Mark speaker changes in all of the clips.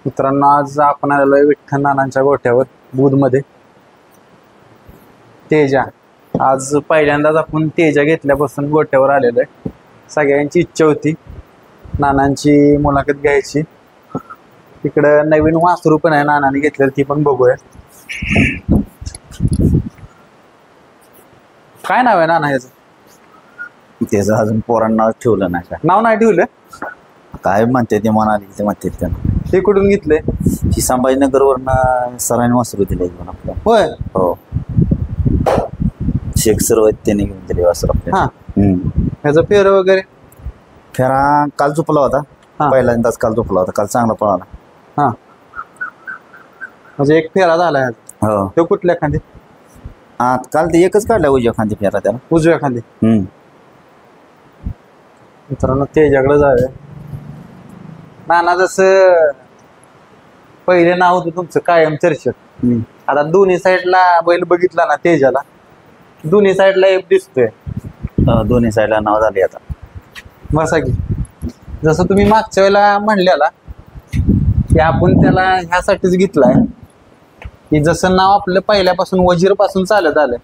Speaker 1: मित्रांनो, आज आपण आलेलो विठ्ठल नानांच्या गोठ्यावर बुधमध्ये. तेजा आज पहिल्यांदाच आपण तेजा घेतल्यापासून गोठ्यावर आलेलो आहे. सगळ्यांची इच्छा होती नानांची मुलाखत घ्यायची. तिकडं नवीन वासरू पण आहे नानाने घेतलेलं, ती पण बघूया. काय नाव आहे नाना याचं?
Speaker 2: त्याचं अजून पोरांना नाव ठेवलं नाही. काय
Speaker 1: नाव नाही ठेवलं?
Speaker 2: काय म्हणते ते म्हणाले ते म्हणते त्यांना.
Speaker 1: ते कुठून घेतले?
Speaker 2: ही संभाजीनगर वरनं सरांनी वासरू दिले घेऊन आपल्या.
Speaker 1: होय.
Speaker 2: हो, शेख सर त्यांनी घेऊन दिले वासरू आपल्या.
Speaker 1: ह्याचं फेर वगैरे?
Speaker 2: फेरा काल झोपला होता, पहिल्यांदाच काल झोपला होता. काल चांगला पळाला.
Speaker 1: हा, म्हणजे एक फेरा झाला.
Speaker 2: हो,
Speaker 1: तो कुठल्या खांदी?
Speaker 2: हा, काल ते एकच काढला उजव्या खांदी फेरा त्याला.
Speaker 1: उजव्या खांदी. मित्रांनो, तेजाकडे जाऊया. नाना, जसं पहिले नाव होतं तुमचं कायम चर्चेत, आता दोन्ही साईडला बैल बघितला ना तेजाला, दोन्ही साईडला एक दिसतोय.
Speaker 2: दोन्ही साईडला नाव झाले आता.
Speaker 1: बसा की. जसं तुम्ही मागच्या वेळेला म्हणलेला की आपण त्याला ह्यासाठीच घेतलाय की जसं नाव आपलं पहिल्यापासून वजीर पासून चालत आलंय,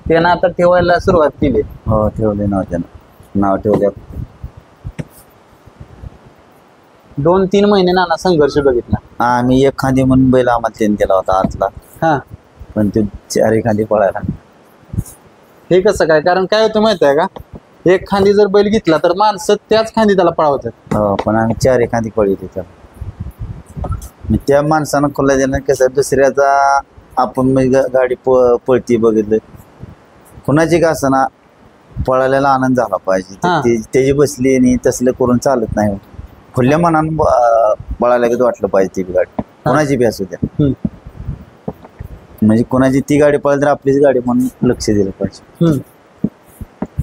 Speaker 1: त्यानं आता ठेवायला सुरुवात केली.
Speaker 2: हो, ठेवले नाव त्यानं. नाव ठेवले.
Speaker 1: 2-3 महिने नाना संघर्ष बघितला.
Speaker 2: आम्ही एक खांदी म्हणून बैल आम्हाला त्यांनी दिला होता आतला.
Speaker 1: हा,
Speaker 2: पण ते 4 खांदी पळायला.
Speaker 1: हे कसं काय? कारण काय होतं माहित आहे का, एक खांदी जर बैल घेतला तर माणसं त्याच खांदी त्याला पळवतात.
Speaker 2: हो, पण आम्ही 4 खांदी पळवतो त्याला. त्या माणसानं खोला दिला कसं दुसऱ्याचा आपण गाडी पळती बघितलं, कुणाची का असं ना पळायला आनंद झाला पाहिजे. त्याची बसली आणि तसलं करून चालत नाही. खुल्या मनानं पळायला गेलं वाटलं पाहिजे ती गाडी, कोणाची बी असू द्या. म्हणजे कोणाची ती गाडी पळाली तर आपलीच गाडी म्हणून लक्ष दिलं पाहिजे.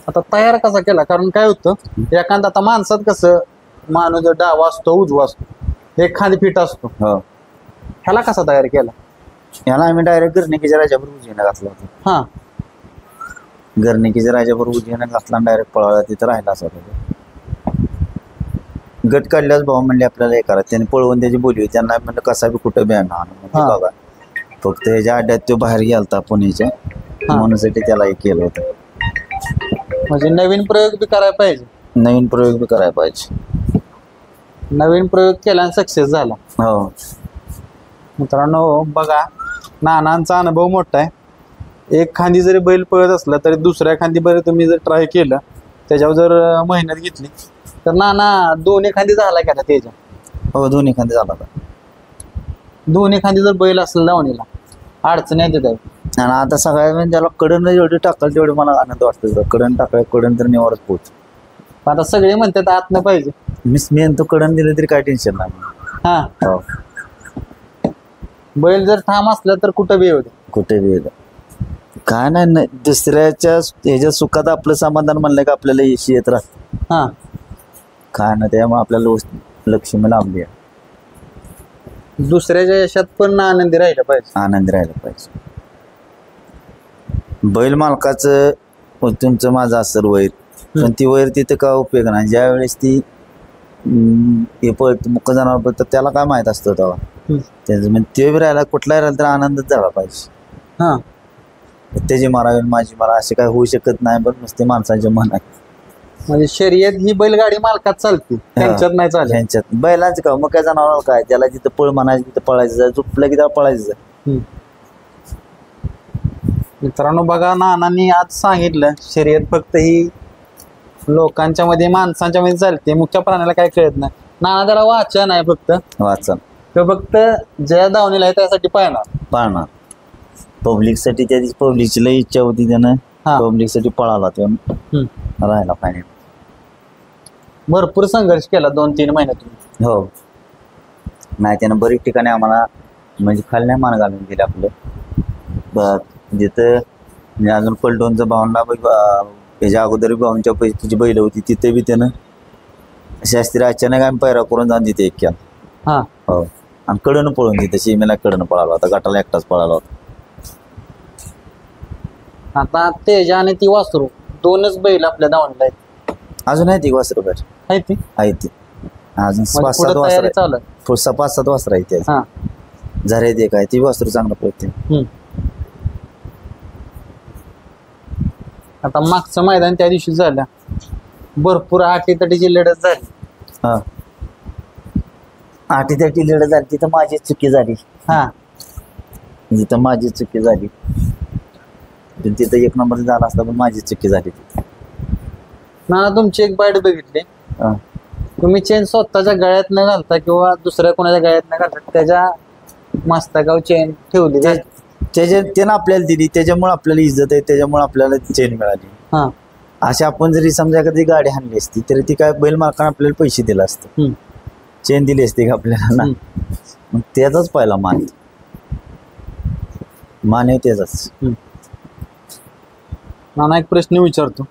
Speaker 1: आता तयार कसा केला? कारण काय होतं, एखादा आता माणसात कसं माणूस डावा असतो, उजवा असतो, एक खांदी फिट असतो. ह्याला कसा तयार केला?
Speaker 2: ह्याला आम्ही डायरेक्ट गर्णिकीच्या राजाबरोबर उजवीनं घातला होता.
Speaker 1: हा,
Speaker 2: गर्णिकीच्या राजाबरोबर उजवीनं घातला, डायरेक्ट पळाला. तिथं राहिला असा गट काढल्यास भाऊ म्हणले आपल्याला हे करा. त्याने पळवून त्याची बोलली. त्यांना म्हणलं कसा बी कुठं बी आणा. बघा, फक्त ह्याच्या अड्ड्यात तो बाहेर गेलता पुण्याच्या, म्हणूनसाठी त्याला हे केलं होतं.
Speaker 1: म्हणजे नवीन प्रयोग बी करायला पाहिजे.
Speaker 2: नवीन प्रयोग बी करायला पाहिजे.
Speaker 1: नवीन प्रयोग केला आणि सक्सेस झाला.
Speaker 2: हो
Speaker 1: मित्रांनो, बघा, नानांचा अनुभव मोठा आहे. एक खांदी जरी बैल पळत असला तरी दुसऱ्या खांदी बैल तुम्ही जर ट्राय केलं, त्याच्यावर जर मेहनत घेतली तर नाना दोन्ही खांदी झाला का त्याच्या?
Speaker 2: हो, दोन्ही खांदी झाला.
Speaker 1: दोन्ही खांदी जर बैल असेल धावणीला अडचण येते.
Speaker 2: आणि आता सगळ्या म्हणजे त्याला कडन जेवढी टाकाल तेवढे मला आनंद वाटतो. कडन टाकाय, कडन तर निवारच पोच.
Speaker 1: आता सगळे म्हणतात आत न पाहिजे.
Speaker 2: मी तो कडन दिलं तरी काय टेन्शन नाही.
Speaker 1: हा,
Speaker 2: हो,
Speaker 1: बैल जर ठाम असला तर कुठं बी होते.
Speaker 2: कुठे बी काय नाही. दुसऱ्याच्या ह्याच्या सुखात आपलं समाधान म्हणलं का आपल्याला यश येत राहत.
Speaker 1: हा,
Speaker 2: काय ना, त्यामुळे आपल्याला लक्ष्मी लाभली आहे.
Speaker 1: दुसऱ्याच्या यशात पण आनंदी राहिला पाहिजे.
Speaker 2: आनंदी राहिला पाहिजे. बैल मालकाचं तुमचं माझं असेल वैर, पण ती वैर तिथं का उपयोग नाही. ज्या वेळेस ती हे पळत मुख्य जनावर पळतं त्याला काय माहित असतं तेव्हा. त्याचं म्हणजे ते बी राहिला, कुठलाही राहिला तर आनंदच झाला पाहिजे.
Speaker 1: हा,
Speaker 2: त्याची मारावी माझी मारा असे काय होऊ शकत नाही. पण नुसते माणसाचे मन आहे. म्हणजे
Speaker 1: शर्यत ही बैलगाडी मालकात चालते, त्यांच्यात नाही चालत.
Speaker 2: त्यांच्यात बैलांचं का मग काय जनावर काय, त्याला जिथं पळ म्हणायचं तिथं पळायचं, झोपलं की त्याला पळायचं.
Speaker 1: मित्रांनो, बघा, नानांनी आज सांगितलं शर्यत फक्त ही लोकांच्या मध्ये, माणसांच्या मध्ये चालते, मुख्य प्राण्याला काय कळत नाही. नाना त्याला वाचन आहे, फक्त
Speaker 2: वाचन.
Speaker 1: तो फक्त ज्या दावणीला आहे त्यासाठी पाळणार.
Speaker 2: पब्लिकसाठी त्या दिवशी पब्लिकची लई इच्छा होती, त्यानं पब्लिकसाठी पळाला. तो राहिला पाहिजे.
Speaker 1: भरपूर संघर्ष केला 2-3 महिन्यातून.
Speaker 2: हो, नाही त्यानं बरीच ठिकाणी आम्हाला म्हणजे खालण्या मान घालून दिले आपलं. जिथं म्हणजे अजून पलटोनचं भावना त्याच्या अगोदर भाऊंच्या पैकी बैल होती, तिथे बी त्यानं शास्त्री अचानक आम्ही पैरा करून जाऊन तिथे एक केला. हो, आणि कडनं पळून तिथे सीमेला कडनं पळाला होता, गटाला एकटाच पळाला होता.
Speaker 1: आता तेजा आणि ती वासरू दोनच बैल आपल्या दावणीला आहेत.
Speaker 2: अजून आहे ती वासरू आहे ती. अजून 5-7 वासरू
Speaker 1: चालू.
Speaker 2: 5-7 वासरं आहेत त्या
Speaker 1: हा.
Speaker 2: झऱ्यात एक आहे ती वासरू चांगलं पळते.
Speaker 1: आता मागचं मैदान त्या दिवशी झालं, भरपूर आटीतटीची लढत झाली.
Speaker 2: हा आठी लढत झाली तिथं माझी चुकी झाली.
Speaker 1: हा
Speaker 2: जिथं माझी चुकी झाली तिथं 1 नंबर झाला असता पण माझी चुकी झाली.
Speaker 1: ना तुमची एक बाईट बघितली,
Speaker 2: हा.
Speaker 1: तुम्ही चेन स्वतःच्या गळ्यात न घालता किंवा दुसऱ्या कोणाच्या गळ्यात न घालता त्याच्या मस्तकावर चेन ठेवली.
Speaker 2: त्यानं आपल्याला दिली, त्याच्यामुळे आपल्याला इज्जत आहे, त्याच्यामुळे आपल्याला चेन मिळाली.
Speaker 1: हा
Speaker 2: अशी आपण जरी समजा कधी गाडी हाणली असती तरी ती काय बैल मालकाने आपल्याला पैसे दिले असते, चेन दिली असते का आपल्याला ना. मग त्याचाच पहिला मान आहे त्याचाच.
Speaker 1: नाना एक प्रश्न विचारतो,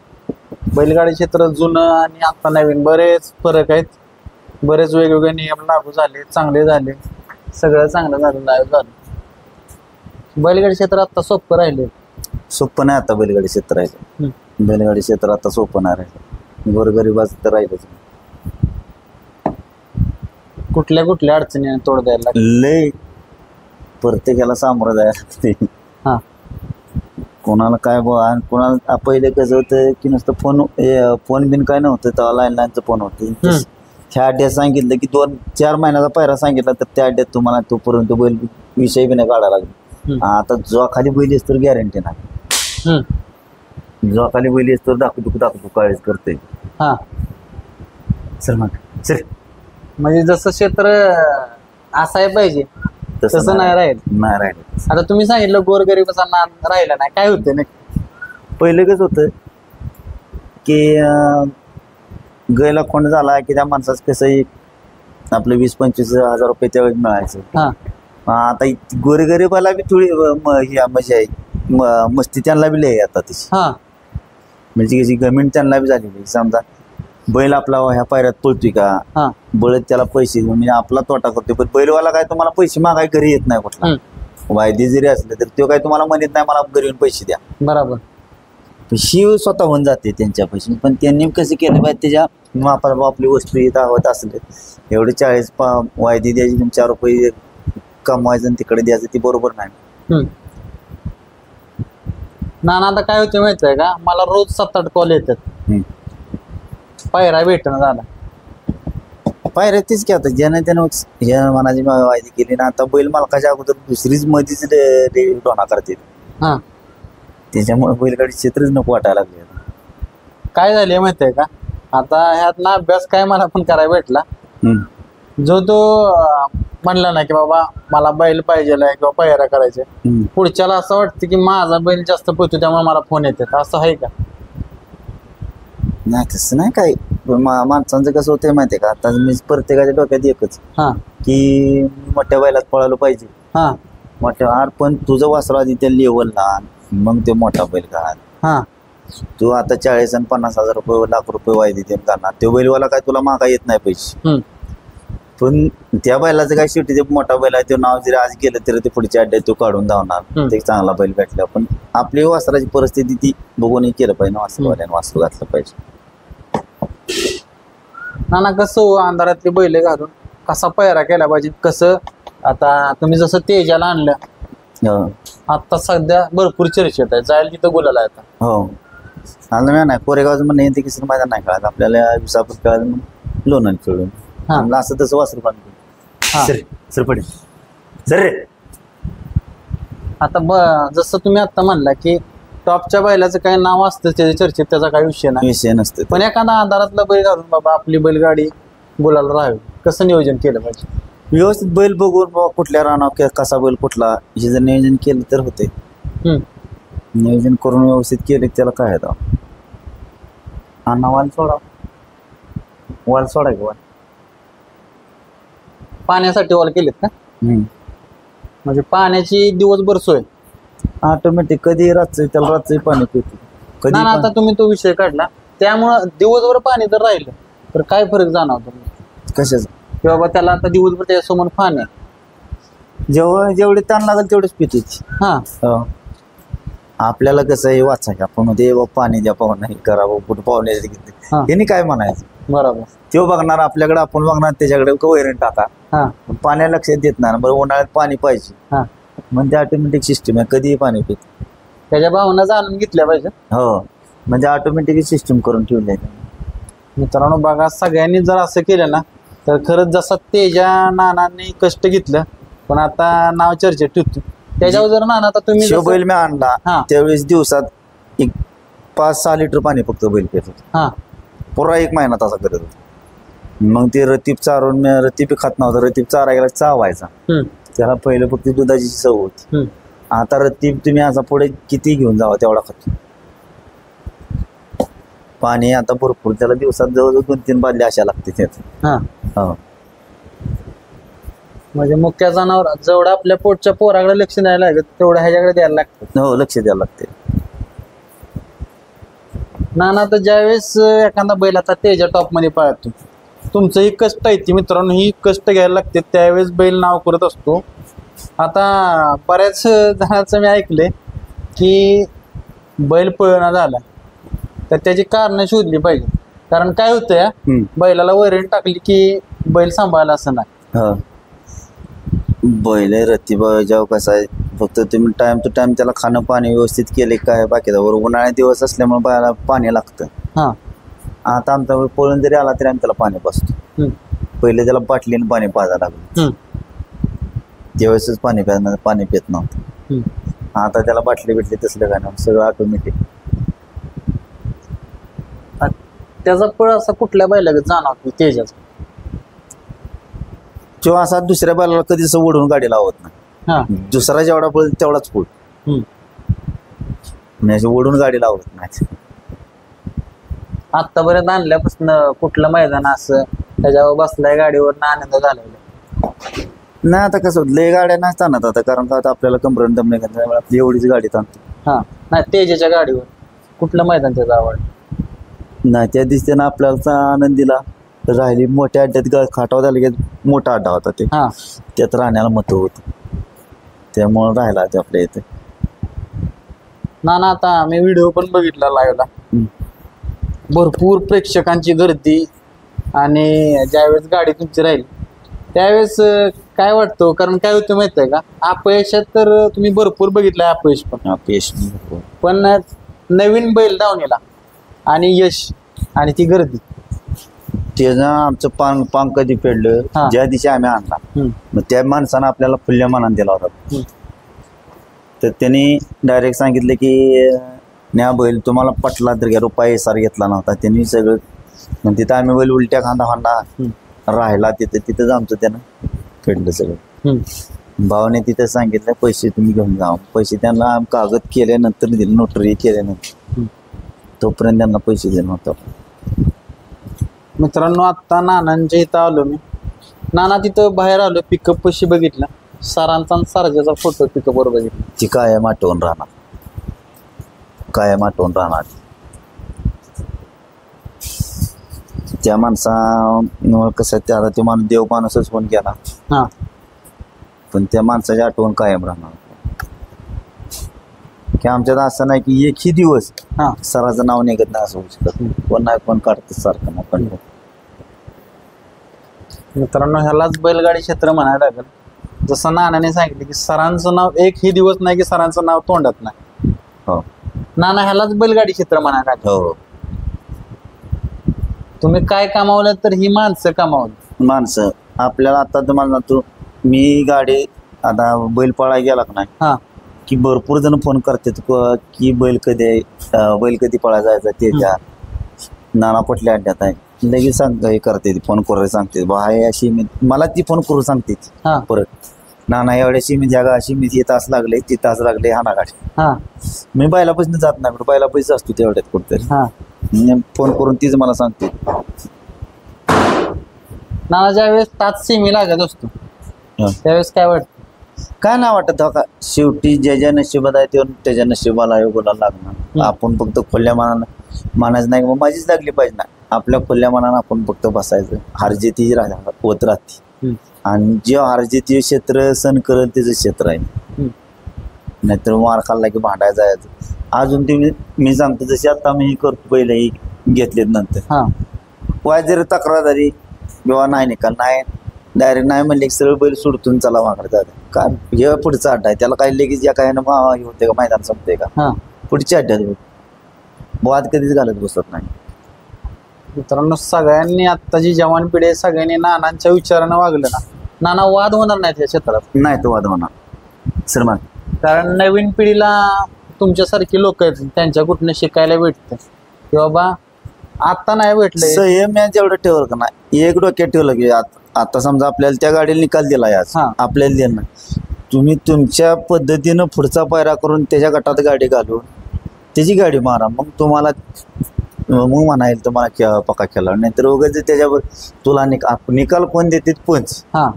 Speaker 1: बैलगाडी क्षेत्रात जुनं आणि आता नवीन बरेच फरक आहेत, बरेच वेगवेगळे नियम लागू झाले, चांगले झाले, सगळं चांगलं झालं, लाईव्ह झालं. बैलगाडी क्षेत्र आता सोपं राहिले?
Speaker 2: सोपं नाही आता बैलगाडी क्षेत्र राहिलं. बैलगाडी क्षेत्र आता सोपं नाही राहिलं, गोरगरिबाचं तर राहिलंच.
Speaker 1: कुठल्या कुठल्या अडचणी तोड द्यायला
Speaker 2: लय प्रत्येकाला सामोरं जायला लागते.
Speaker 1: हा
Speaker 2: कोणाला काय कोणाला पहिले कसं होतं की नुसतं फोन बिन काय नव्हतं, तेव्हा लाईनचं फोन होते. ह्या अड्ड्यात सांगितलं की 2-4 महिन्याचा पायरा सांगितला तर त्या अड्ड्यात तुम्हाला तोपर्यंत बैल विषय बी नाही काढायला लागला. आता जो खाली बैल असतो गॅरंटी नाही, जो खाली बैल असतो दाखवतो काळीच करते.
Speaker 1: हा
Speaker 2: सर मग सर
Speaker 1: म्हणजे जसं क्षेत्र असाय पाहिजे तसं नाही राहील. आता तुम्ही सांगितलं गोरगरिबाचा नाद राहिला नाही, काय होतं नक्की?
Speaker 2: पहिलं कसं होतं की गैला खोंड झाला की त्या माणसाचं कसं आपलं 20-25 हजार रुपये त्यावेळेस मिळायचं. आता गोरगरिबाला बी थोडी मजा आहे, मस्ती त्यांना बी लय आता तशी. म्हणजे कशी गव्हर्नमेंट त्यांना बी झालेली. समजा बैल आपला ह्या पायऱ्यात पळतोय का, बळत त्याला पैसे म्हणजे आपला तोटा करतोय, पण बैलवाला काय तुम्हाला पैसे मागाय घरी येत नाही. कुठला वायदे जरी असले तर तो काय तुम्हाला म्हणत नाही मला घरी येऊन पैसे द्या. बरोबर. शिव स्वतः होऊन जाते त्यांच्या पैसे, पण त्यांनी कसं केलं पाहिजे त्याच्या मापाला आपली वस्तू येत आवत असले एवढे 40 वायदे द्यायची, 4 रुपये कमवायचं आणि तिकडे द्यायचं, ती बरोबर नाही.
Speaker 1: नाना आता काय होते माहित आहे का, मला रोज 7-8 कॉल येतात, पायरा भेटणं झाला.
Speaker 2: पायऱ्या तेच की आता ज्यानं त्यानं मनाची वायदी केली ना, आता बैल मालकाच्या अगोदर दुसरीच मधीच डोना करते. त्याच्यामुळे बैलगाडी क्षेत्रच नको वाटायला लागले.
Speaker 1: काय झाले माहित आहे का, आता ह्यात ना अभ्यास काय मला पण करायला भेटला. जो तो म्हणला ना की बाबा मला बैल पाहिजे किंवा पायऱ्या करायचे, पुढच्याला असं वाटतं की माझा बैल जास्त पळतो त्यामुळे मला फोन येतात, असं आहे का?
Speaker 2: नाही तसं नाही काय. माणसांचं कसं होतंय माहितीये का, आता मी प्रत्येकाच्या डोक्यात एकच की मोठ्या बैलात पळायला पाहिजे. पण तुझं वासरू आधी त्या लेवलला मग ते मोठा बैल का. तू आता 40 आणि 50 हजार रुपये लाख रुपये वायदे देऊन करणार, तो बैलवाला काय तुला मागा येत नाही पैसे. पण त्या बैलाचं काय शेवटी ते मोठा बैल आहे, ते नाव जरी आज गेलं तरी ते पुढच्या अड्ड्यात तो काढून धावणार, ते चांगला बैल भेटला. पण आपली वासराची परिस्थिती ती बघून केलं पाहिजे, वासरवाल्याने वासरू घातलं पाहिजे.
Speaker 1: नाना कसं अंधारातली बैल घालून कसा पायरा केला पाहिजे, कसं आता तुम्ही जसं तेजाला आणलं, आता सध्या भरपूर चर्चेत आहे, जायला तिथं गुलाल आहे आता.
Speaker 2: हो आलं नाही, कोरेगावचं म्हणणं येते की सर माझ्या नाही कळत, आपल्याला विसापूर कळालं लोणंद खेळून असं तसं वासरू बांधून सर पडेल सर.
Speaker 1: आता जसं तुम्ही आता म्हणला की टॉपच्या बैलाचं काही नाव असतं त्याच्या चर्चेत, त्याचा काही विषय
Speaker 2: नसतो.
Speaker 1: पण एखादा अंधारातला बैल घालून बाबा आपली बैलगाडी गुलाल राहावी, कसं नियोजन केलं पाहिजे?
Speaker 2: व्यवस्थित बैल बघून बाबा कुठल्या रानावर कसा बैल कुठला हे जर नियोजन केलं तर होते. नियोजन करून व्यवस्थित केले त्याला काय आहे
Speaker 1: वाल सोडा, वाल सोडा की वाल पाण्यासाठी वाल केलेत का? म्हणजे पाण्याची दिवसभर सोय
Speaker 2: ऑटोमॅटिक कधी रात्री त्याला रात्री पाणी पितो कधी.
Speaker 1: आता तुम्ही तो विषय काढला त्यामुळं दिवसभर पाणी जर राहिलं तर काय फरक जाणवतो
Speaker 2: कशाचा,
Speaker 1: की बाबा त्याला आता दिवसभर त्याच्यासमोर पाणी आहे,
Speaker 2: जेवढे ताण लागेल तेवढेच पिते. आपल्याला कसं आहे वाचायचं आपण मध्ये पाणी द्या पाहुणा हे करा कुठं पाहुणे यांनी काय म्हणायचं,
Speaker 1: बरोबर.
Speaker 2: तो बघणार आपल्याकडे, आपण बघणार त्याच्याकडे वैरण टाका.
Speaker 1: हा
Speaker 2: पाण्याला लक्ष देत नाही. बरं उन्हाळ्यात पाणी पाहिजे
Speaker 1: हा
Speaker 2: म्हणजे ऑटोमॅटिक सिस्टीम आहे, कधीही पाणी पित.
Speaker 1: त्याच्या भावना जाणून घेतल्या पाहिजे.
Speaker 2: हो म्हणजे ऑटोमॅटिक सिस्टीम करून ठेवली आहे.
Speaker 1: मित्रांनो बघा, सगळ्यांनी जर असं केलं ना तर खरंच जसं तेजा नानांनी कष्ट घेतलं पण आता नाव चर्चेत ठेवतो त्याच्यावर जर नाना आता तुम्ही
Speaker 2: शिव
Speaker 1: जसं-
Speaker 2: बैल मी आणला
Speaker 1: हा.
Speaker 2: त्यावेळेस दिवसात एक 5-6 लिटर पाणी फक्त बैल पित होता.
Speaker 1: हा
Speaker 2: पुरा 1 महिना तसा करत होता. मग ते रतीब चारून, मी रतीब खात नव्हता. रतीब चारायला चावायचा.
Speaker 1: हम्म,
Speaker 2: त्याला पहिलं फक्त दुधाची चव होती.
Speaker 1: हम्म.
Speaker 2: आता रतीब तुम्ही असा पुढे किती घेऊन जावा तेवढा खातो. पाणी आता भरपूर त्याला दिवसात जवळजवळ 2-3 बादल्या अशा लागते त्यात.
Speaker 1: हा
Speaker 2: हो
Speaker 1: म्हणजे मुख्य जनावर जेवढं आपल्या पोटच्या पोराकडे लक्ष द्यायला लागत तेवढं ह्याच्याकडे द्यायला लागतं.
Speaker 2: हो लक्ष द्यायला लागते.
Speaker 1: नाना तर ज्यावेळेस एखादा बैल आता तेजा टॉप मध्ये पळतो तुमचं ही कष्ट आहे ती मित्रांनो, ही कष्ट घ्यायला लागते त्यावेळेस बैल नाव करत असतो. आता बऱ्याच जणांचं मी ऐकलंय की बैल पळणा झाला तर त्याची कारणं शोधली पाहिजे. कारण काय होतं या बैलाला वैरण टाकली की बैल सांभाळायला असं नाही.
Speaker 2: हो बैल रतीब जेव्हा कसं आहे, फक्त तुम्ही टाइम टू टाइम त्याला खाणं पाणी व्यवस्थित केले काय बाकीचा. बरोबर उन्हाळ्यात दिवस असल्यामुळे बैलाला पाणी लागतं.
Speaker 1: हा
Speaker 2: आता आमचा बैल पळून जरी आला तरी आम्ही त्याला पाणी पाजतो.
Speaker 1: हम्म,
Speaker 2: पहिले त्याला बाटलीने पाणी पाजायला लागलं.
Speaker 1: हम्म,
Speaker 2: त्यावेळेसच पाणी प्यायला, पाणी पित नव्हतं.
Speaker 1: हम्म.
Speaker 2: आता त्याला बाटली बिटली तसलं काय नाही, सगळं ऑटोमॅटिक.
Speaker 1: त्याचा पळ असा कुठल्या बैलागत जाणवतो तेजाचा.
Speaker 2: किंवा असा दुसऱ्या बैलाला कधीच ओढून गाडी लावत नाही.
Speaker 1: हा
Speaker 2: दुसरा जेवढा पळ तेवढाच पळ,
Speaker 1: हम्म.
Speaker 2: म्हणजे ओढून गाडी लावत नाही.
Speaker 1: आतापर्यंत आणल्यापासून कुठलं मैदान असं त्याच्यावर बसलाय गाडीवर आनंद झालेला.
Speaker 2: नाही आता कसं होतं, लय गाड्या नाही ताणत आता, कारण का आता आपल्याला कंबरन दम नाही घेतला, त्यामुळे आपली एवढीच गाडी ताणतो.
Speaker 1: हा नाही तेजाच्या गाडीवर कुठलं मैदान त्याचा आवड.
Speaker 2: नाही त्या दिवशी त्यानं आपल्याला आनंद दिला. राहिली मोठ्या अड्ड्यात खाटाव झाला की मोठा अड्डा होता ते,
Speaker 1: हा
Speaker 2: त्यात राहण्याला महत्व होतं, त्यामुळं राहिला ते आपल्या इथे.
Speaker 1: नाना आता मी व्हिडिओ पण बघितला लाईव्हला, भरपूर प्रेक्षकांची गर्दी आणि ज्यावेळेस गाडी तुमची राहील त्यावेळेस काय वाटतं. कारण काय होतं माहित आहे का, अपयशात तर तुम्ही भरपूर बघितलंय अपयश
Speaker 2: पेश
Speaker 1: पण नवीन बैल धावणीला आणि यश आणि ती गर्दी.
Speaker 2: त्यानं आमचं पांग कधी फेडलं
Speaker 1: हा.
Speaker 2: ज्या दिवशी आम्ही आणला,
Speaker 1: हम्म,
Speaker 2: मग त्या माणसानं आपल्याला खुल्या मनाने दिला होता.
Speaker 1: हम्म,
Speaker 2: तर त्यांनी डायरेक्ट सांगितलं की न्या बैल तुम्हाला पटला तर घ्या, रुपये सार घेतला नव्हता त्यांनी सगळं. मग तिथं आम्ही बैल उलट्या खांदा राहिला तिथंच आमचं त्यानं फेडलं सगळं.
Speaker 1: हम्म.
Speaker 2: भावाने तिथं सांगितलं पैसे तुम्ही घेऊन जा. पैसे त्यांना कागद केल्यानंतर दिले, नोटरी केल्यानंतर. तोपर्यंत त्यांना पैसे दिले नव्हतं.
Speaker 1: मित्रांनो आता नानांच्या इथं आलो मी. नाना तिथं बाहेर आलो, पिकअप पशी बघितला, सरांचा आणि सरजाचा फोटो पिकअप वर बघितला.
Speaker 2: ती कायम आठवून राहणार, कायम आठवून राहणार. त्या माणसा कसं त्या आता तो माणूस देव माणूसच होऊन गेला,
Speaker 1: हा
Speaker 2: पण त्या माणसाची आठवण कायम राहणार. की आमच्यात असं नाही की एकही दिवस
Speaker 1: हा
Speaker 2: सराचं नाव निघत नाही असं होऊ शकत. कोण नाही कोण काढतं सारखं ना. पण
Speaker 1: मित्रांनो ह्यालाच बैलगाडी क्षेत्र म्हणायला लागेल. जसं नानाने सांगितलं की सरांचं नाव एकही दिवस नाही की सरांचं नाव तोंडात नाही.
Speaker 2: हो
Speaker 1: नाना ह्यालाच बैलगाडी क्षेत्र म्हणायला लागेल.
Speaker 2: हो
Speaker 1: तुम्ही काय कमावलं तर ही माणसं कमावली.
Speaker 2: माणसं आपल्याला आता तुम्हाला तू मी गाडी आता बैल पळायला गेला का नाही
Speaker 1: हा
Speaker 2: की भरपूर जण फोन करतात की बैल कधी आहे, बैल कधी पळा जायचा ते त्या नाना पटल्या अड्ड्यात आहे. लगेच सांगता हे करते फोन करून सांगते बा हाय अशी मी, मला ती फोन करून सांगते
Speaker 1: हा
Speaker 2: परत नाना एवढ्याशी मी जागा अशी मी 3 तास लागले 3 तास लागले हा ना गाडी.
Speaker 1: हा
Speaker 2: मी बैलापासून जात नाही, बैला पैसे असतो तेवढ्यात कुठतरी.
Speaker 1: हा
Speaker 2: फोन करून तीच मला सांगते.
Speaker 1: नाना ज्यावेळेस तास सेमी लागत असतो त्यावेळेस काय वाटतं.
Speaker 2: काय नाही वाटत हो का, शेवटी ज्या नशिबात आहे ते त्याच्या नशिबाला योगाला लागणार. आपण फक्त खुल्या मनानं मानायचं नाही, मग माझीच लागली पाहिजे ना. आपल्या खुल्या मनानं आपण फक्त बसायचं, हारजीती होत राहते. आणि जे हारजीती क्षेत्र सण करत त्याचं क्षेत्र आहे. नाहीतर मार खाल्ला की भांडायला जायचं. अजून तुम्ही मी सांगतो जशी आता मी करतो पहिले घेतलेत नंतर
Speaker 1: हा
Speaker 2: वाय जरी तक्रार झाली किंवा नाही निकाल नाही डायरेक्ट नाही म्हणले की सरळ बैल सुडतून चला मागणार जात का हे पुढचा अड्डा आहे त्याला काही लगेच या काय हे होते का मैदान संपते का
Speaker 1: हा
Speaker 2: पुढच्या अड्ड्यात वाद कधीच घालत बसत नाही.
Speaker 1: मित्रांनो सगळ्यांनी आता जी जवान पिढी आहे सगळ्यांनी नानांच्या विचारानं वागलं ना नाना वाद होणार नाहीत या क्षेत्रात.
Speaker 2: नाही तो वाद होणार श्रीमान.
Speaker 1: कारण नवीन पिढीला तुमच्यासारखी लोक आहेत त्यांच्या कुठनं शिकायला भेटतं की बाबा आता नाही भेटलं.
Speaker 2: संयम या जेवढं ठेवलं का नाही एक डोक्यात ठेवलं की आता समजा आपल्याला त्या गाडीला निकाल दिला आज
Speaker 1: हा.
Speaker 2: आपल्याला दिला नाही तुम्ही तुमच्या पद्धतीनं पुढचा पायरा करून त्याच्या गटात गाडी घालून त्याची गाडी मारा मग तुम्हाला मग म्हणायला तुम्हाला पक्का केला नाहीतर वगैरे त्याच्यावर तुला निकाल कोण देते पंच
Speaker 1: हा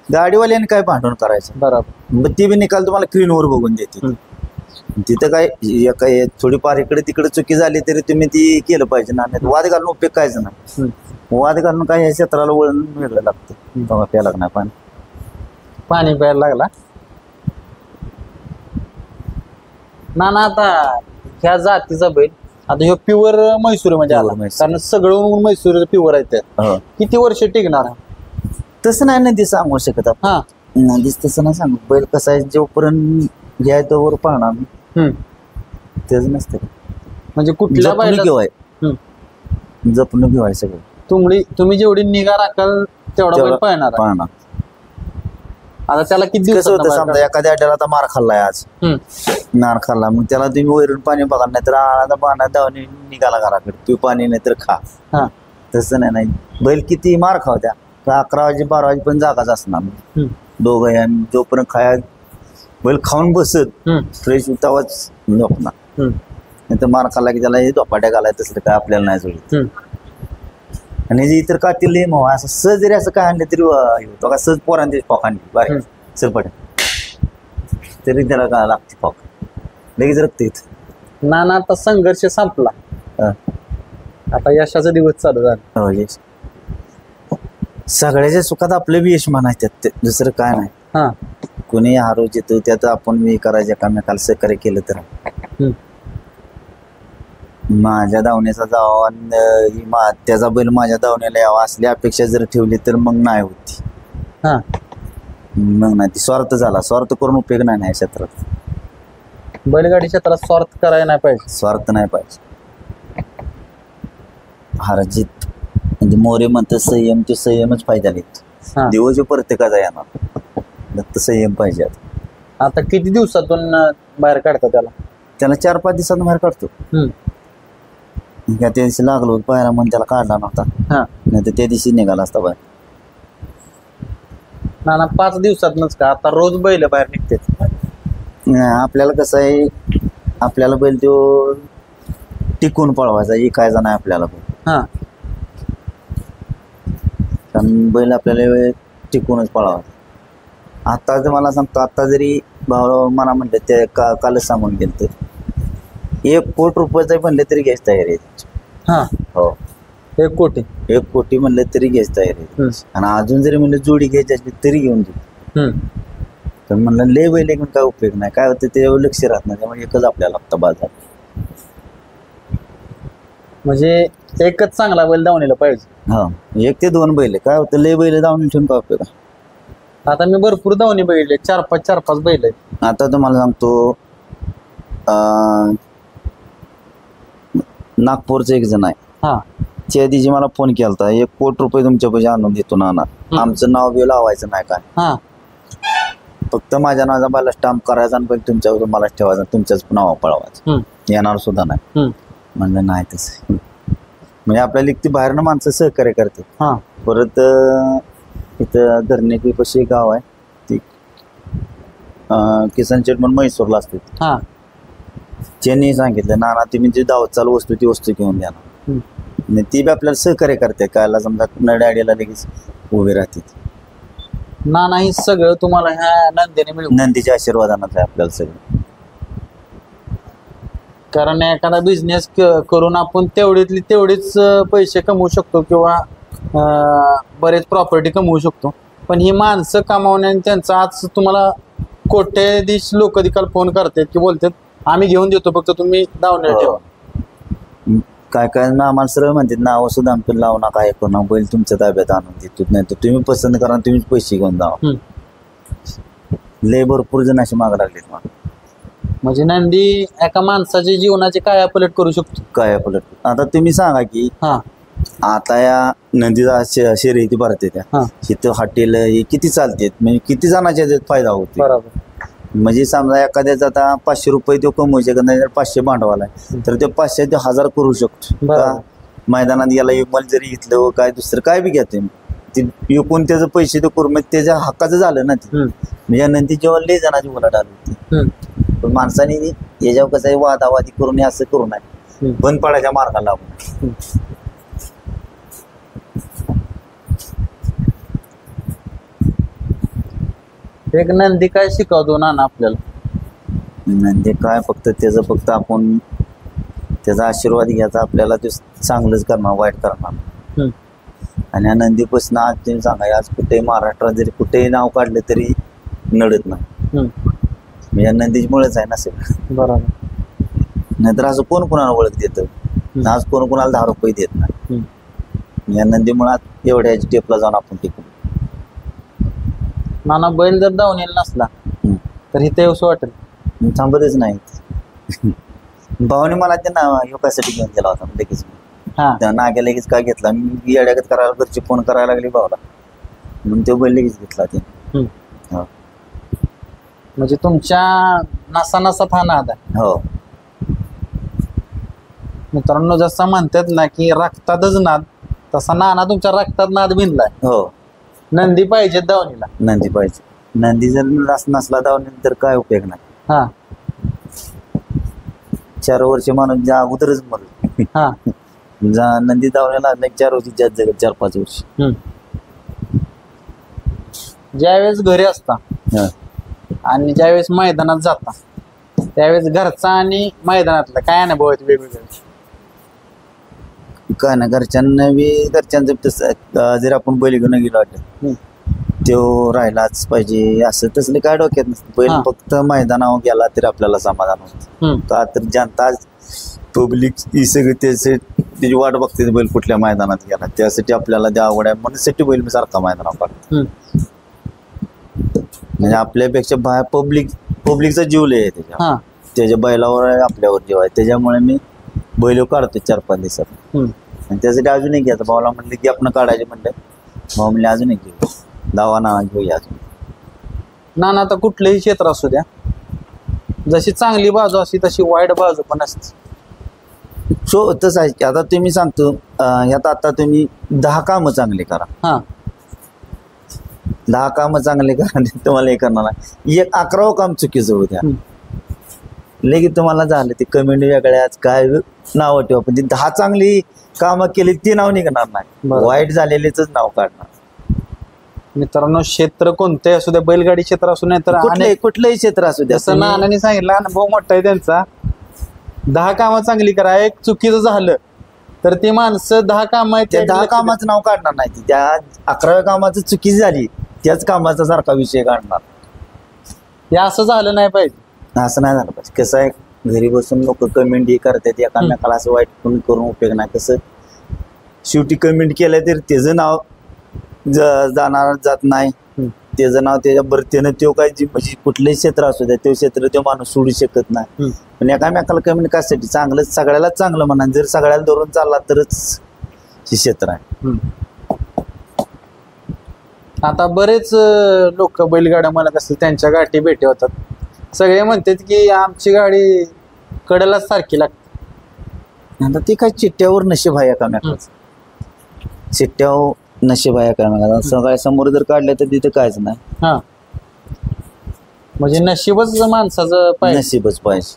Speaker 2: गाडीवाल्याने काय भांडण करायचं
Speaker 1: बरोबर.
Speaker 2: मग ती बी निकाल तुम्हाला स्क्रीनवर बघून देते. तिथं काय थोडीफार इकडे तिकडे चुकी झाली तरी तुम्ही ती केलं पाहिजे ना नाही वाद घालून उपयोग कायच नाही. वाद घालून काय या क्षेत्राला वळण वेगळं लागतं तेव्हा प्यायला नाही
Speaker 1: पाणी प्यायला लागला. नाना आता ह्या जातीचा बैल आता ह्यो प्युअर म्हैसूर म्हणजे आला कारण सगळं म्हैसूर प्युअर आहे त्यात किती वर्ष टिकणार आहे?
Speaker 2: तसं नाही नदी सांगू शकत आपण.
Speaker 1: हा
Speaker 2: नदीच तसं नाही सांगू बैल कसा आहे जोपर्यंत घ्याय तोवर पाहणार तेच नसतं
Speaker 1: म्हणजे कुठल्या बैल
Speaker 2: घेवाय जपणूक घेवाय सगळं
Speaker 1: तुम्ही जेवढी निगा राखाल तेवढा बैल पळणार आहे.
Speaker 2: पाहणार
Speaker 1: आता त्याला किती
Speaker 2: कसं होतं
Speaker 1: दिवस
Speaker 2: समजा एखाद्या अड्ड्याला आता मार खाल्लाय आज मार खाल्ला मग त्याला तुम्ही वैरून पाणी बघा नाहीतर आळाचा पाण्यात धावणे निघाला घराकडे तू पाणी नाहीतर खा. तसं नाही बैल किती मार खाव त्या 11 वाजे 12 वाजेपर्यंत जागाच असणार दोघं आणि जोपर्यंत खाया बैल खाऊन बसत फ्रेश उतावाच झोपणार नाही तर मार खाल्ला की त्याला हे झोपाट्या घालाय तसलं काय आपल्याला नाही जुळत. आणि जे इतर कातील मग असं सहज जरी असं काय आणलं तरी बघा सहज पोरांची पॉक आणली बारीक सरपट्या तरी त्याला काय लागते पॉक लगेच रक्त येत.
Speaker 1: नाना आता संघर्ष संपला आता यशाचा दिवस चालू झाला.
Speaker 2: हो यश सगळ्याच्या सुखात आपलं बी यश म्हणायचं दुसरं काय नाही.
Speaker 1: हा
Speaker 2: कोणी हारो जितो त्यात आपण मी करायचं एकामेकाला सहकार्य केलं तर माझ्या धावण्याचा जावा त्याचा बैल माझ्या धावण्याला यावा असली अपेक्षा जर ठेवली तर मग नाही होती. मग नाही ती स्वार्थ झाला स्वार्थ करून उपयोग नाही या क्षेत्रात.
Speaker 1: बैलगाडी क्षेत्रात स्वार्थ करायला नाही पाहिजे.
Speaker 2: स्वार्थ नाही पाहिजे. हारजीत म्हणजे मोरे म्हणतात संयम ते संयमच पाहिजे दिवस प्रत्येकाचा येणार संयम पाहिजे.
Speaker 1: आता किती दिवसातून बाहेर काढता त्याला
Speaker 2: 4-5 दिवसातून बाहेर काढतो. त्या दिवशी लागलो पाहायला म्हणून त्याला काढला नव्हता नाही तर त्या दिवशी निघाला असता बाहेर.
Speaker 1: नाना 5 दिवसातनच का आता रोज बैल बाहेर निघते?
Speaker 2: आपल्याला कसं आहे आपल्याला बैल तो टिकून पळवायचा इकायचा नाही आपल्याला बैल. कारण बैल आपल्याला टिकूनच पळवायचा. आता जर मला सांगतो आता जरी भाऊ मला म्हणलं ते कालच सांगून गेलं तर 1 कोटी रुपयाचा म्हणलं तरी घ्यायची तयारी आहे. हो
Speaker 1: 1 कोटी
Speaker 2: 1 कोटी म्हणलं तरी घ्यायची तयारी आहे. आणि अजून जरी म्हणलं जोडी घ्यायची असली तरी घेऊन देऊ. तर म्हणलं लय बैल घेऊन काय उपयोग नाही काय होतं ते लक्ष राहत नाही त्यामुळे एकच आपल्याला लागतं बाजार.
Speaker 1: म्हणजे एकच चांगला बैल धावणीला पाहिजे.
Speaker 2: 1 ते 2 बैल काय होतं लय बैल धावून ठेवून काय उपयोग.
Speaker 1: आता मी भरपूर धावणी बघितले 4-5 बैल आहेत.
Speaker 2: आता तुम्हाला सांगतो नागपूरचं एक जण आहे त्या दिवशी मला फोन केला होता 1 कोटी रुपये तुमच्या पैसे आणून देतो नाना आमचं नाव बी लावायचं नाही काय फक्त माझ्या नावाचा मला स्टॅम्प करायचा आणि पहिले तुमच्यावर मलाच ठेवायचा तुमच्याच नावा पळवायचं येणार सुद्धा नाही. म्हणलं नाही तसं म्हणजे आपल्याला ती बाहेरनं माणसं सहकार्य करते. परत इथं धरणेकी पशी गाव आहे ती किसन शेट म्हणून म्हैसूरला असते. त्यांनी सांगितलं नाना तुम्ही जी दावत चालू वस्तू ती वस्तू घेऊन द्या ना ती बी आपल्याला सहकार्य करते कायला समजा नड्याडीला लगेच उभे राहते.
Speaker 1: नाना हे सगळं तुम्हाला ह्या नंदीने मिळून
Speaker 2: नंदीच्या आशीर्वादानच आहे आपल्याला सगळं.
Speaker 1: कारण एखादा बिझनेस करून आपण तेवढेच पैसे कमवू शकतो किंवा बरेच प्रॉपर्टी कमवू शकतो पण ही माणसं कमावणे त्यांचं आज तुम्हाला कोट्यधीश लोक देखील फोन करतात की बोलतात आम्ही घेऊन देतो फक्त तुम्ही धावण्याला ठेवा.
Speaker 2: काय काय ना आम्हाला सरळ म्हणतात नावं सुद्धा आमचं लावू नका, हे करू नका, बैल तुमच्या ताब्यात आणून देतो, नाही तर तुम्ही पसंत करा, तुम्हीच पैसे घेऊन जावा. लय भरपूर जण असे माग लागलेत मला.
Speaker 1: म्हणजे नंदी एका माणसाची जीवनाची कायापलट करू शकतो.
Speaker 2: काय पलट आता तुम्ही सांगा की
Speaker 1: हा
Speaker 2: आता या नंदीचा शर्यती भरते त्या
Speaker 1: हा
Speaker 2: तिथं हॉटेल हे किती चालतेत, म्हणजे किती जणांच्या याच्यात फायदा होतो.
Speaker 1: बरोबर.
Speaker 2: म्हणजे समजा एखाद्याचा आता 500 रुपये तो कमवू शकत नाही, 500 भांडवल आहे तर ते 500 ते 1000 करू शकतो
Speaker 1: बरोबर.
Speaker 2: का? मैदानात गेला विमल जरी घेतलं व काय दुसरं काय बी घेते ते विकून त्याचे पैसे ते करून म्हणजे त्याच्या हक्काचं झालं ना ते. म्हणजे नंतर जेव्हा लय जणांची उलाढ आली होती, पण माणसाने याच्यावर कसं आहे वादावादी करून हे असं करू नये, बंद पडायच्या मार्गाला लागून.
Speaker 1: एक नंदी काय शिकवतो नाना आपल्याला?
Speaker 2: नंदी काय फक्त त्याचं फक्त आपण त्याचा आशीर्वाद घ्यायचा, आपल्याला ते चांगलंच करणार, वाईट करणार. आणि या नंदीपासून आज तुम्ही सांगा, आज कुठेही महाराष्ट्रात जरी कुठेही नाव काढलं तरी नडत नाही. या नंदीमुळेच आहे ना सगळं.
Speaker 1: बरोबर.
Speaker 2: नाहीतर असं कोण कोणाला ओळख देतं, आज कोण कोणाला 10 रुपये देत नाही. या नंदीमुळे एवढ्या टेपला जाऊन आपण टिकू.
Speaker 1: नाना बैल जर दावणीला नसला तर इथे येऊस वाटेल?
Speaker 2: थांबतच नाही. भावाने मला ते ना योगासाठी घेऊन गेला होता लगेच. त्या नाग्या लगेच काय घेतला, मी येड्यागत करायला घरची फोन करायला लागली भावाला, म्हणून तो बैल लगेच घेतला ते.
Speaker 1: म्हणजे तुमच्या नसा नसात हा नाद आहे.
Speaker 2: हो
Speaker 1: मित्रांनो, जसं म्हणतात ना की रक्तातच नाद, तसा नाना तुमच्या रक्तात नाद भिनलाय.
Speaker 2: हो
Speaker 1: नंदी पाहिजे दावणीला.
Speaker 2: नंदी पाहिजे. नंदी जर नसला दावणी तर काय उपयोग नाही.
Speaker 1: हा
Speaker 2: 4 वर्ष माणूस ज्या अगोदरच मरल.
Speaker 1: हा
Speaker 2: नंदी दावण्याला 4 वर्ष जात जगत, 4-5 वर्ष.
Speaker 1: ज्यावेळेस घरी असता आणि ज्यावेळेस मैदानात जाता, त्यावेळेस घरचा आणि मैदानातला काय अनुभव आहेत वेगवेगळे?
Speaker 2: काय ना घरच्यांचं तसं जर आपण बैल घेऊन गेलो वाटत तो राहिलाच पाहिजे असं तसले काय डोक्यात नसतं. बैल फक्त मैदानावर गेला तरी आपल्याला समाधान होतं. का तर जनता पब्लिक ही सगळी त्याची वाट बघते, बैल कुठल्या मैदानात गेला, त्यासाठी आपल्याला त्या आवड आहे म्हणून बैल मी सारखा मैदानावर काढतो. म्हणजे आपल्यापेक्षा बाहेर पब्लिकचा जीव लय आहे त्याच्या बैलावर आहे, आपल्यावर जीव आहे, त्याच्यामुळे मी बैल काढतो 4-5 दिवसात. आणि त्यासाठी अजून एक घ्यायचं. भावाला म्हणलं की आपण काढायचे म्हणलं, भाऊ म्हणले अजून एक घेऊ, दावा नावा घेऊया अजून.
Speaker 1: नाना आता कुठलंही क्षेत्र असू द्या, जशी चांगली बाजू असते तशी वाईट बाजू पण असते.
Speaker 2: सो तसं आहे की आता तुम्ही सांगतो यात आता तुम्ही 10 कामं चांगली करा, 10 कामं चांगले करा, तुम्हाला हे करणार नाही. 11वं काम चुकीचं होऊ द्या, लगेच तुम्हाला झालं ते कमेंट वेगळ्याच काय नाव ठेवा, पण ती 10 चांगली कामं केली ती नाव निघणार नाही, वाईट झालेलेच नाव काढणार.
Speaker 1: मित्रांनो, क्षेत्र कोणते असू द्या, बैलगाडी क्षेत्र असू नाही तर
Speaker 2: कुठलंही क्षेत्र असू द्या,
Speaker 1: जसं नानाने सांगितलं, अनुभव मोठा आहे त्यांचा. 10 कामं चांगली करा, एक चुकीचं झालं तर ती माणसं 10 कामं आहेत
Speaker 2: त्या 10 कामाचं नाव काढणार नाही, त्या 11व्या कामाचं चुकी झाली त्याच कामाचा सारखा विषय काढणार.
Speaker 1: हे असं झालं नाही पाहिजे.
Speaker 2: असं नाही झालं पाहिजे. कसं आहे, घरी बसून लोक कमेंट हे करतात एकामेकाला, असं वाईट पण करून उपयोग नाही. कसं शेवटी कमेंट केलं तर त्याचं नाव जाणार जात नाही, त्याचं नाव त्याच्या बरतेनं तो काय म्हणजे कुठलंही क्षेत्र असू द्या, ते क्षेत्र तो माणूस सोडू शकत नाही. पण एकामेकाला कमेंट कशासाठी, चांगलं सगळ्यालाच चांगलं म्हणा, जर सगळ्याला धरून चालला तरच हे क्षेत्र आहे.
Speaker 1: आता बरेच लोक बैलगाड्या म्हणत असतील, त्यांच्या गाठी भेटी होतात, सगळे म्हणतात की आमची गाडी कडेलाच सारखी लागते.
Speaker 2: आता ती काय चिठ्ठ्यावर नशीब आहे एकामेकाचं, चिठ्ठ्यावर नशीब आहे एकामेकाचं. सगळ्या समोर जर काढलं तर तिथे कायच नाही.
Speaker 1: म्हणजे नशीबच माणसाचं पाहिजे.
Speaker 2: नशीबच पाहिजे.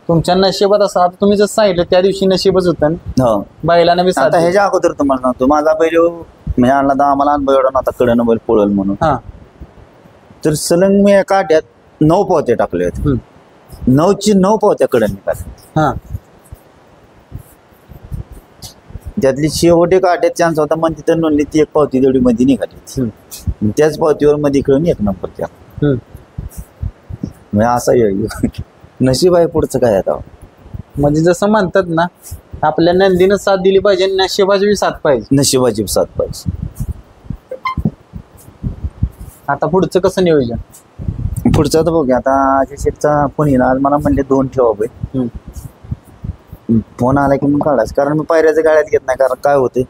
Speaker 1: तुमच्या नशिबात असं, आता तुम्ही जसं सांगितलं त्या दिवशी नशीबच होतं ना, बैलानं बी.
Speaker 2: आता ह्याच्या अगोदर तुम्हाला सांगतो, माझा बैल म्हणजे आणला तर आम्हाला अनुभव एवढा नव्हता कडनं बैल पळल म्हणून, तर सलंग मी एका आट्यात 9 पावत्या टाकले होते. 9ची 9 पावत्या कडन निघाल्या. त्यातली शेवट एक आट्यात चान्स होता, मग तिथं नोंदली ती 1 पावती तेवढी मध्ये निघाली, त्याच पावतीवर मध्ये इकडून 1 नंबर केला. म्हणजे असा नशीब आहे, पुढचं काय आता.
Speaker 1: म्हणजे जसं म्हणतात ना आपल्या नंदीनं साथ दिली पाहिजे, नशिबाची बी साथ पाहिजे.
Speaker 2: नशिबाची साथ पाहिजे.
Speaker 1: आता पुढचं कसं नियोजन?
Speaker 2: पुढचा तर बघूया आता. अजय शेठचा फोन येईल आज, मला म्हणले 2 ठेवा बैल. फोन आला की मग काढायचं, कारण मी पायऱ्याच्या गाड्यात घेत नाही. कारण काय होते,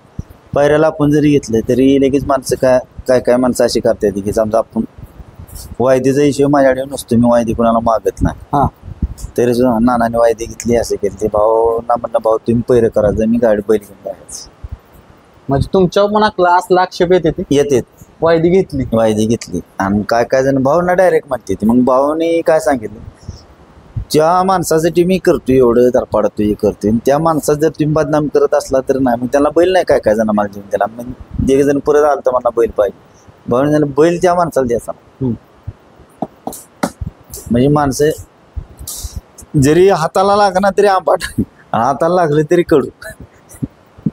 Speaker 2: पायऱ्याला आपण जरी घेतलं तरी लगेच माणसं काय माणसं अशी करतात की समजा आपण वायदीचा हिशोब माझ्याकडे नसतो, मी वायदी कोणाला मागत नाही.
Speaker 1: हा,
Speaker 2: तरी नानाने वायदी घेतली असं केली ते भाऊ ना म्हणलं भाऊ तुम्ही पैर करायचं, मी गाडी बैल घेऊन जायचं.
Speaker 1: म्हणजे तुमच्यावर पण असला आक्षेप
Speaker 2: येते
Speaker 1: वायदी घेतली.
Speaker 2: वायदी घेतली. आणि काय जण भाऊना डायरेक्ट म्हणते ती. मग भाऊने काय सांगितलं, ज्या माणसासाठी मी करतोय एवढं धरपाडतोय हे करतोय, त्या माणसाचं जर तुम्ही बदनाम करत असला तर नाही. मग त्याला बैल नाही काय जण मला देऊन त्याला. मग एक जण परत आलं तर मला बैल पाहिजे. भाऊने झालं बैल त्या माणसाला द्यायचा. म्हणजे माणसं जरी हाताला लागणार तरी आंबाट, हाताला लागले तरी कडू.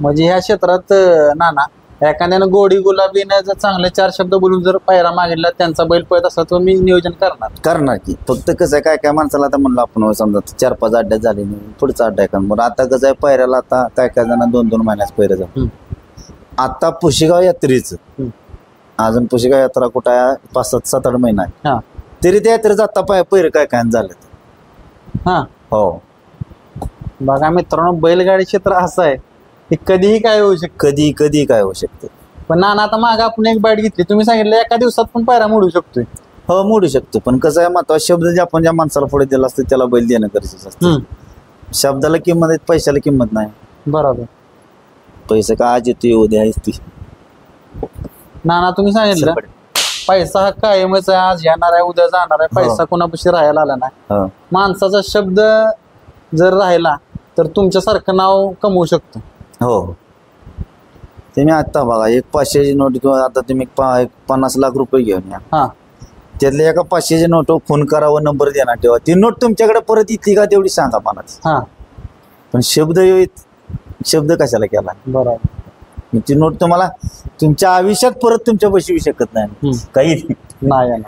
Speaker 1: म्हणजे ह्या क्षेत्रात नाना एखाद्यानं गोडी गुलाबीनं जर चांगले 4 शब्द बोलून जर पायरा मागितला, त्यांचा बैल पळत असला तर मी नियोजन करणार
Speaker 2: की. फक्त कसं आहे काय माणसाला आता म्हणलं आपण समजा 4-5 अड्ड्यात झाले नाही, पुढचा अड्डा आहे. बरं आता कसं आहे पायऱ्याला आता काय जण 2-2 महिन्याच पैर जातो. आता पुशेगाव यात्रेचं अजून पुशेगाव यात्रा कुठं आहे, 5-7-8 महिना आहे. तरी त्या यात्रेचं आता पैर काय झालं.
Speaker 1: हा
Speaker 2: हो,
Speaker 1: बघा मित्रांनो, बैलगाडी क्षेत्र असं आहे की कधीही काय होऊ शकतं.
Speaker 2: कधी काय होऊ शकतं.
Speaker 1: पण नाना आता मागे आपण एक बाईट घेतली, तुम्ही सांगितलं एका दिवसात पण पायरा मोडू शकतोय.
Speaker 2: हो, मोडू शकतो. पण कसं आहे महत्वाचा शब्द जे आपण ज्या माणसाला पुढे दिला असतं त्याला बैल देणं गरजेचं असतं. शब्दाला किंमत आहे, पैशाला किंमत नाही.
Speaker 1: बरोबर.
Speaker 2: पैसे का आज येतो उद्या येते.
Speaker 1: नाना तुम्ही सांगितलं पैसा हा कायमच आहे, आज येणार आहे उद्या जाणार आहे. पैसा कोणापाशी राहायला आला नाही. माणसाचा शब्द जर राहिला तर तुमच्यासारखं नाव कमवू शकतो.
Speaker 2: हो, तुम्ही आता बघा एक 500ची नोट किंवा आता तुम्ही 50 लाख रुपये घेऊन या, त्यातल्या एका 500ची नोट फोन करावं, नंबर देणार ठेवा. ती नोट तुमच्याकडे परत येते का तेवढी सांगा मला. पण शब्द कशाला केला.
Speaker 1: बरोबर.
Speaker 2: ती नोट तुम्हाला तुमच्या आयुष्यात परत तुमच्या पैसे येऊ शकत नाही. काही
Speaker 1: नाही,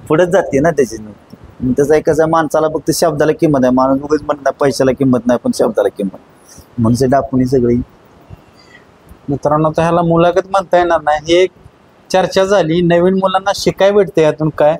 Speaker 2: पुढेच जाते ना त्याची नोट. तसं आहे कसं, माणसाला फक्त शब्दाला किंमत आहे. माणूस उगाच म्हणत नाही पैशाला किंमत नाही, पण शब्दाला किंमत. म्हणून आपण सगळी
Speaker 1: मित्रांनो तर ह्याला मुलाखत म्हणता येणार नाही. ही एक चर्चा झाली, नवीन मुलांना शिकाय भेटते यातून. काय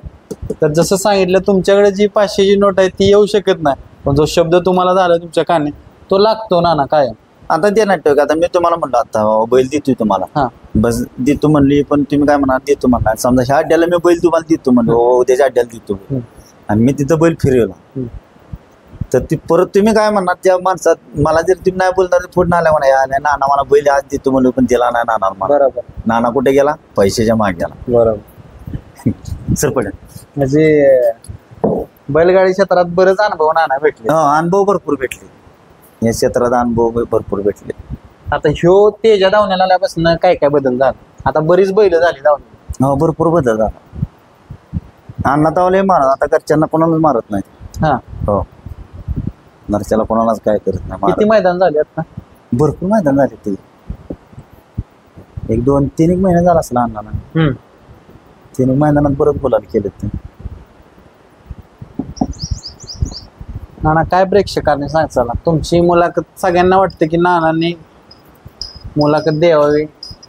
Speaker 1: तर जसं सांगितलं, तुमच्याकडे जी 500ची नोट आहे ती येऊ शकत नाही, पण जो शब्द तुम्हाला झाला तुमच्या कानी तो लागतो नाना काय.
Speaker 2: आता ते नाटक आता मी तुम्हाला म्हणलं आता बैल देतोय तुम्हाला, बस देतो म्हणली, पण तुम्ही काय म्हणा देतो म्हणा. समजा ह्या अड्ड्याला मी बैल तुम्हाला देतो म्हणलो, उद्याच्या अड्ड्याला देतो, आणि मी तिथं बैल फिरवला, तर ती परत तुम्ही काय म्हणणार त्या माणसात. मला जर तुम्ही नाही बोलणार पुढे आल्या म्हणा, नाना मला बैल आज देतो म्हणलो, पण दिला नाही नाना मला.
Speaker 1: बरोबर.
Speaker 2: नाना कुठे गेला, पैशाच्या मागे गेला.
Speaker 1: बरोबर.
Speaker 2: सरपट
Speaker 1: म्हणजे बैलगाडी क्षेत्रात बरेच अनुभव नाना भेटले.
Speaker 2: अनुभव भरपूर भेटले या क्षेत्रात, अनुभव भरपूर भेटले.
Speaker 1: आता ह्यो तेजा धावण्याला आल्यापासून काय बदल झाला. आता बरीच बैल झाली धावणे.
Speaker 2: हो, भरपूर बदल झाला. अण्णा तावले मारत, आता घरच्यांना कोणालाच मारत नाही. हो, घरच्याला कोणालाच काय करत नाही.
Speaker 1: किती मैदान झाले आता?
Speaker 2: भरपूर मैदान झाले. ते 1-2-3 महिने झाला असला अण्णाला. 3 मैदानात परत बोलायला केले ते.
Speaker 1: नाना काय प्रेक्षकांनी सांगायचं, तुमची मुलाखत सगळ्यांना वाटतं की नानांनी मुलाखत द्यावी,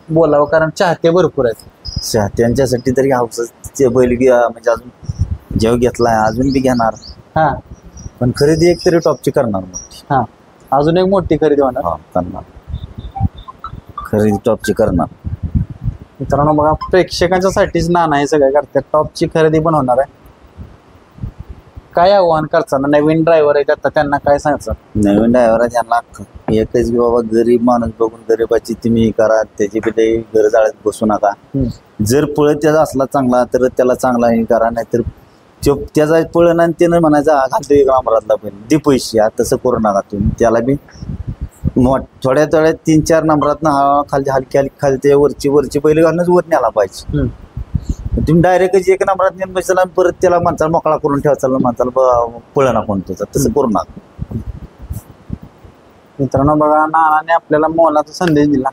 Speaker 1: बोलावं, कारण चाहते भरपूर आहेत.
Speaker 2: चाहत्यांच्यासाठी तरी हाऊसचे बैल म्हणजे अजून जेव घेतलाय, अजून बी घेणार. पण खरेदी एक तरी टॉपची करणार मोठी.
Speaker 1: अजून एक मोठी खरेदी होणार.
Speaker 2: करणार, खरेदी टॉपची करणार.
Speaker 1: मित्रांनो बघा, प्रेक्षकांच्यासाठीच नाना हे सगळं करतात. टॉपची खरेदी पण होणार आहे. काय आव्हान करताना नवीन ड्रायव्हर आहे आता त्यांना काय सांगायचं?
Speaker 2: नवीन ड्रायव्हर यांना एकच की बाबा गरीब माणूस बघून गरीबाची तुम्ही करा, त्याची बी घर जाळत बसू नका. जर पळ त्याचा असला चांगला तर त्याला चांगला हे करा, नाहीतर त्याचा पळ नाही त्यानं म्हणायचा घालतो 1 नंबरातला बैल दे पैसे. तसं करू नका तुम्ही. त्याला बी थोड्या 3-4 नंबरात खाली खालते वरची बैल घालूनच वर न्यायला पाहिजे. तुम्ही डायरेक्ट 1 नंबरात नेऊन बसला, परत त्याला माणसाला मोकळा करून ठेवायचा, माणसाला पळना कोणतं, तसं करू नका.
Speaker 1: मित्रांनो बघा, नानाने आपल्याला मोलाचा संदेश दिला.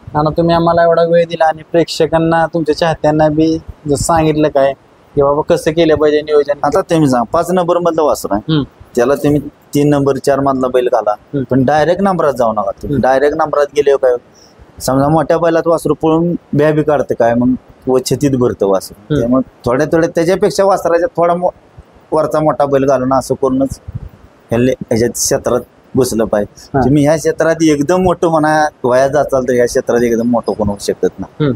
Speaker 1: नाना तुम्ही आम्हाला एवढा वेळ दिला आणि प्रेक्षकांना तुमच्या चाहत्यांना बी जसं सांगितलं काय की बाबा कसं केलं पाहिजे नियोजन.
Speaker 2: आता तुम्ही सांगा 5 नंबर मधलं वासर आहे, त्याला तुम्ही 3 नंबर 4 मधला बैल घाला, पण डायरेक्ट नंबरात जाऊ नका तुम्ही. डायरेक्ट नंबरात गेले काय, समजा मोठ्या बैलात वासरू पळून बी काढतं काय, मग व छतीत भरतं वासरू. त्यामुळे थोड्या थोड्या त्याच्यापेक्षा वासराच्या थोडा वरचा मोठा बैल घालून असं करूनच ह्याच्यात क्षेत्रात घुसलं पाहिजे. तुम्ही ह्या क्षेत्रात एकदम मोठं म्हणा वयात जाचाल तर ह्या क्षेत्रात एकदम मोठं कोण होऊ शकत नाही.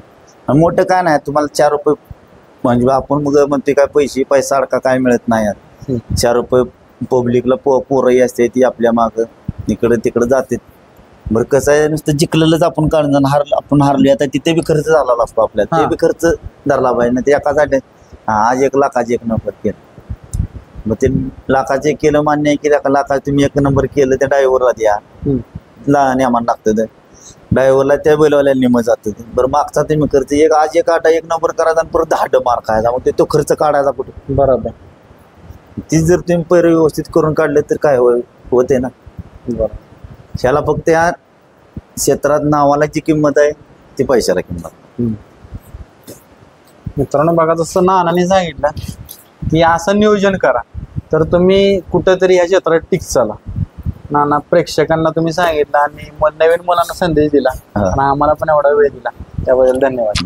Speaker 2: मोठं काय नाही, तुम्हाला 4 रुपये म्हणजे आपण मग म्हणते काय पैसा अडका काय मिळत नाही यार. 4 रुपये पब्लिकला पोरही असते ती आपल्या माग इकडे तिकडे जाते. बरं कसं आहे, नुसतं जिंकलेलंच आपण काढून आपण हारले आता तिथे बी खर्च झाला असतो आपल्याला, ते बी खर्च धरला पाहिजे ना. ते एकासाठी आज 1 लाखाचे 1 नंबर केलं, मग ते लाखाचे केलं मान्य आहे की 1 लाखाचे तुम्ही 1 नंबर केलं, त्या ड्रायव्हरला द्या नेमान लागतं, ड्रायव्हरला त्या बैलवाल्याला निम जातं. बरं मागचा तुम्ही खर्च आज 1 आटा 1 नंबर करायचा आणि परत 10 मार खायचा, मग तो खर्च काढायचा कुठे.
Speaker 1: बरोबर.
Speaker 2: ती जर तुम्ही पैर व्यवस्थित करून काढले तर काय होते ना.
Speaker 1: बरोबर.
Speaker 2: ह्याला फक्त या क्षेत्रात नावाला जी किंमत आहे ती पैशाला किंमत.
Speaker 1: मित्रांनो बघा, जसं नानाने सांगितलं की असं नियोजन करा तर तुम्ही कुठंतरी या क्षेत्रात टिक चला. नाना प्रेक्षकांना तुम्ही सांगितलं आणि नवीन मुलांना संदेश दिला आणि आम्हाला पण एवढा वेळ दिला, त्याबद्दल धन्यवाद.